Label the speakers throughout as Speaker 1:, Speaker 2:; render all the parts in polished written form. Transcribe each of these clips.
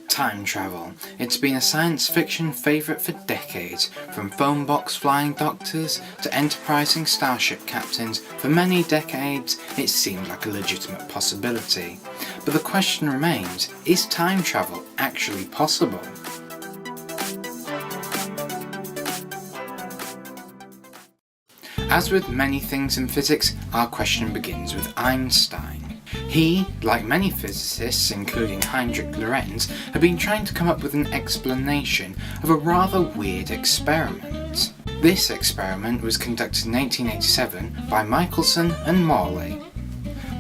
Speaker 1: Time travel. It's been a science fiction favourite for decades, from phone box flying doctors to enterprising starship captains. For many decades, it seemed like a legitimate possibility. But the question remains, is time travel actually possible? As with many things in physics, our question begins with Einstein. He, like many physicists, including Lorentz, had been trying to come up with an explanation of a rather weird experiment. This experiment was conducted in 1887 by Michelson and Morley.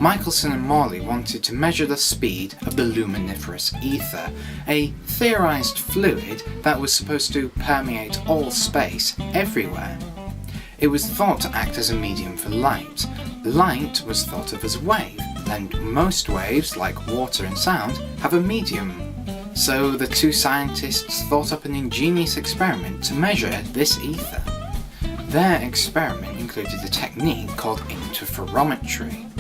Speaker 1: Michelson and Morley wanted to measure the speed of the luminiferous ether, a theorized fluid that was supposed to permeate all space, everywhere. It was thought to act as a medium for light. Light was thought of as a wave, and most waves, like water and sound, have a medium. So the two scientists thought up an ingenious experiment to measure this ether. Their experiment included a technique called interferometry.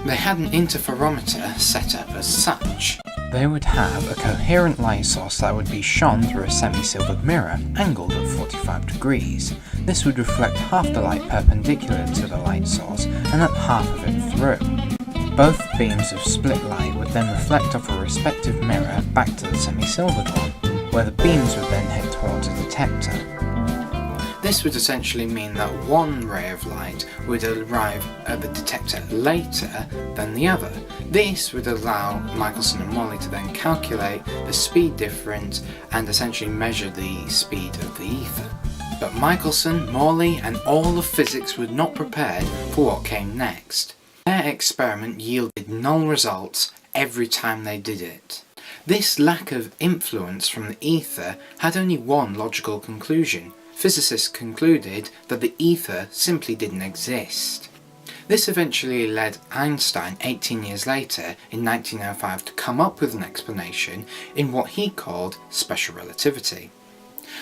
Speaker 1: They had an interferometer set up as such. They would have a coherent light source that would be shone through a semi-silvered mirror, angled at 45 degrees. This would reflect half the light perpendicular to the light source, and let half of it through. Both beams of split light would then reflect off a respective mirror back to the semi-silvered one, where the beams would then head towards a detector. This would essentially mean that one ray of light would arrive at the detector later than the other. This would allow Michelson and Morley to then calculate the speed difference and essentially measure the speed of the ether. But Michelson, Morley and all of physics were not prepared for what came next. Their experiment yielded null results every time they did it. This lack of influence from the ether had only one logical conclusion. Physicists concluded that the ether simply didn't exist. This eventually led Einstein 18 years later, in 1905, to come up with an explanation in what he called special relativity.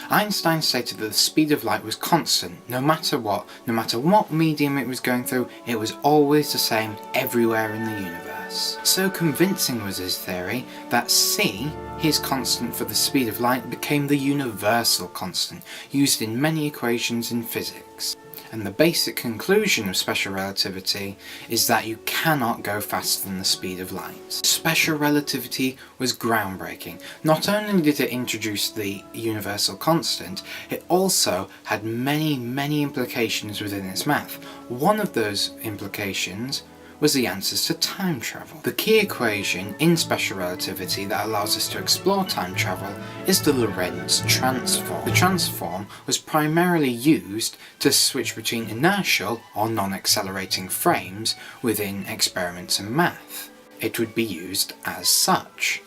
Speaker 1: Einstein stated that the speed of light was constant, no matter what medium it was going through, it was always the same everywhere in the universe. So convincing was his theory that c, his constant for the speed of light, became the universal constant, used in many equations in physics. And the basic conclusion of special relativity is that you cannot go faster than the speed of light. Special relativity was groundbreaking. Not only did it introduce the universal constant, it also had many implications within its math. One of those implications was the answers to time travel. The key equation in special relativity that allows us to explore time travel is the Lorenz Transform. The transform was primarily used to switch between inertial or non-accelerating frames within experiments and math. It would be used as such.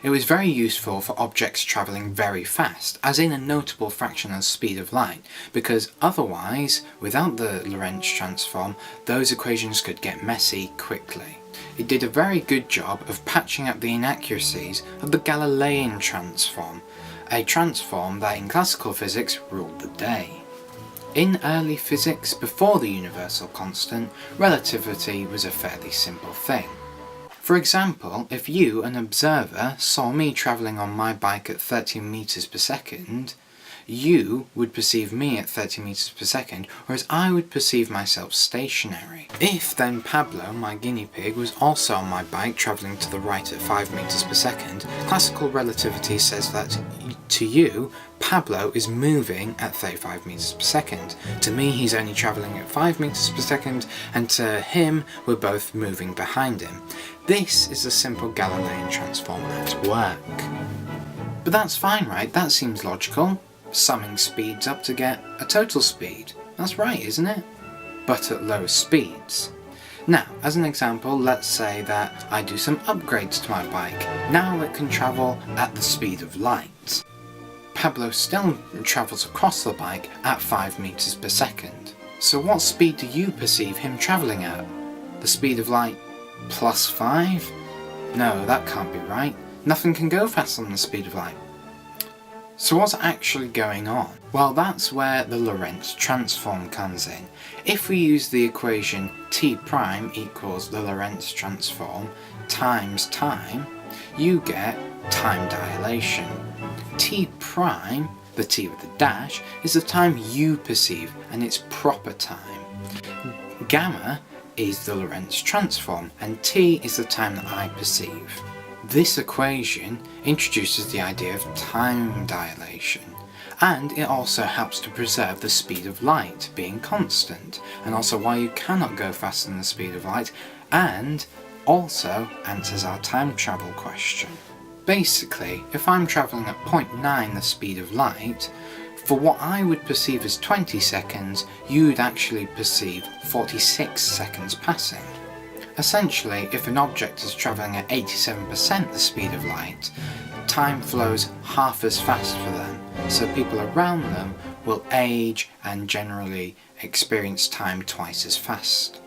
Speaker 1: It was very useful for objects travelling very fast, as in a notable fraction of the speed of light, because otherwise, without the Lorentz transform, those equations could get messy quickly. It did a very good job of patching up the inaccuracies of the Galilean transform, a transform that in classical physics ruled the day. In early physics, before the universal constant, relativity was a fairly simple thing. For example, if you, an observer, saw me travelling on my bike at 30 meters per second, you would perceive me at 30 meters per second, whereas I would perceive myself stationary. If then Pablo, my guinea pig, was also on my bike travelling to the right at 5 meters per second, classical relativity says that to you, Pablo is moving at 35 meters per second. To me, he's only travelling at 5 meters per second, and to him, we're both moving behind him. This is a simple Galilean transform at work. But that's fine, right? That seems logical. Summing speeds up to get a total speed. That's right, isn't it? But at lower speeds. Now, as an example, let's say that I do some upgrades to my bike. Now it can travel at the speed of light. Pablo still travels across the bike at 5 meters per second. So what speed do you perceive him travelling at? The speed of light plus 5? No, that can't be right. Nothing can go faster than the speed of light. So what's actually going on? Well, that's where the Lorentz transform comes in. If we use the equation t prime equals the Lorentz transform, times time, you get time dilation. T prime, the T with the dash, is the time you perceive and its proper time. Gamma is the Lorenz transform, and T is the time that I perceive. This equation introduces the idea of time dilation, and it also helps to preserve the speed of light being constant, and also why you cannot go faster than the speed of light, and also answers our time travel question. Basically, if I'm travelling at 0.9 the speed of light, for what I would perceive as 20 seconds, you would actually perceive 46 seconds passing. Essentially, if an object is travelling at 87% the speed of light, time flows half as fast for them, so people around them will age and generally experience time twice as fast.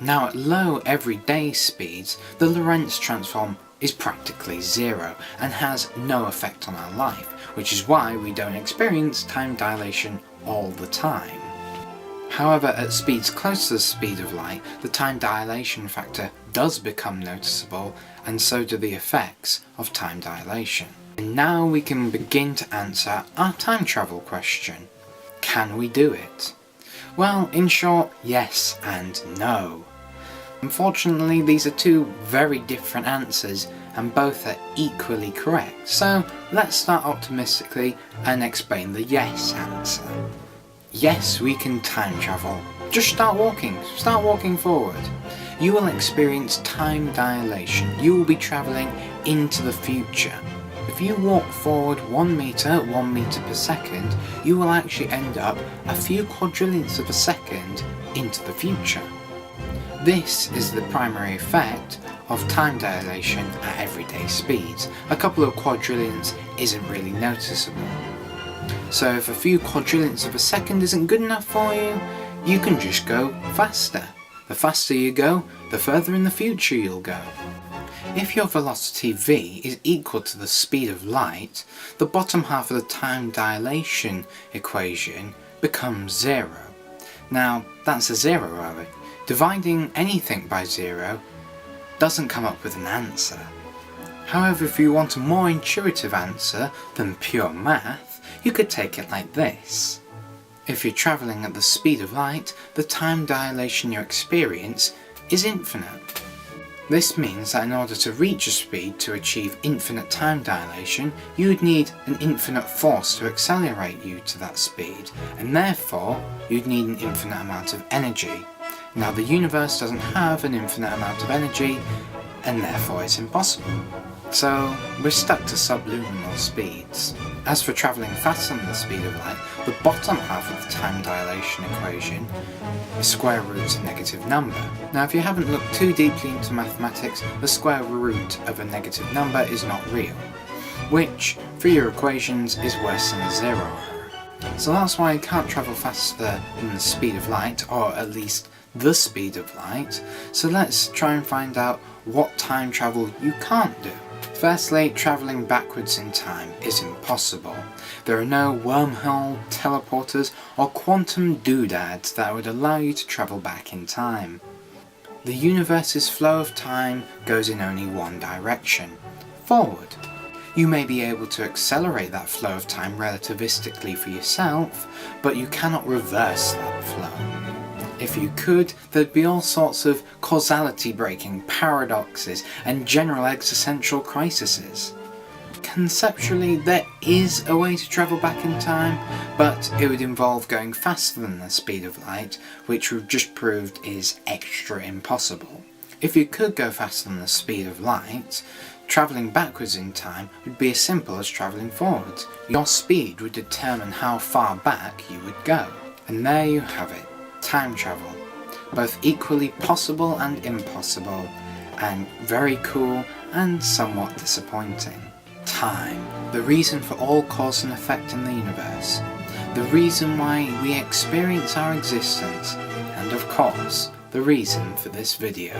Speaker 1: Now at low everyday speeds, the Lorentz transform is practically zero and has no effect on our life, which is why we don't experience time dilation all the time. However, at speeds close to the speed of light, the time dilation factor does become noticeable, and so do the effects of time dilation. And now we can begin to answer our time travel question. Can we do it? Well, in short, yes and no. Unfortunately, these are two very different answers, and both are equally correct, so let's start optimistically and explain the yes answer. Yes, we can time travel. Just start walking forward. You will experience time dilation. You will be travelling into the future. If you walk forward 1 metre at 1 metre per second, you will actually end up a few quadrillionths of a second into the future. This is the primary effect of time dilation at everyday speeds. A couple of quadrillionths isn't really noticeable. So if a few quadrillionths of a second isn't good enough for you, you can just go faster. The faster you go, the further in the future you'll go. If your velocity v is equal to the speed of light, the bottom half of the time dilation equation becomes zero. Now, that's a zero error. Dividing anything by zero doesn't come up with an answer. However, if you want a more intuitive answer than pure math, you could take it like this. If you're travelling at the speed of light, the time dilation you experience is infinite. This means that in order to reach a speed to achieve infinite time dilation, you would need an infinite force to accelerate you to that speed, and therefore you'd need an infinite amount of energy. Now the universe doesn't have an infinite amount of energy, and therefore it's impossible. So we're stuck to subluminal speeds. As for travelling faster than the speed of light, the bottom half of the time dilation equation is square root of a negative number. Now if you haven't looked too deeply into mathematics, the square root of a negative number is not real, which for your equations is worse than a zero error. So that's why you can't travel faster than the speed of light, or at least the speed of light. So let's try and find out what time travel you can't do. Firstly, travelling backwards in time is impossible. There are no wormhole, teleporters or quantum doodads that would allow you to travel back in time. The universe's flow of time goes in only one direction, forward. You may be able to accelerate that flow of time relativistically for yourself, but you cannot reverse that flow. If you could, there'd be all sorts of causality breaking paradoxes and general existential crises. Conceptually, there is a way to travel back in time, but it would involve going faster than the speed of light, which we've just proved is extra impossible. If you could go faster than the speed of light, travelling backwards in time would be as simple as travelling forwards. Your speed would determine how far back you would go. And there you have it. Time travel, both equally possible and impossible, and very cool and somewhat disappointing. Time, the reason for all cause and effect in the universe, the reason why we experience our existence, and of course, the reason for this video.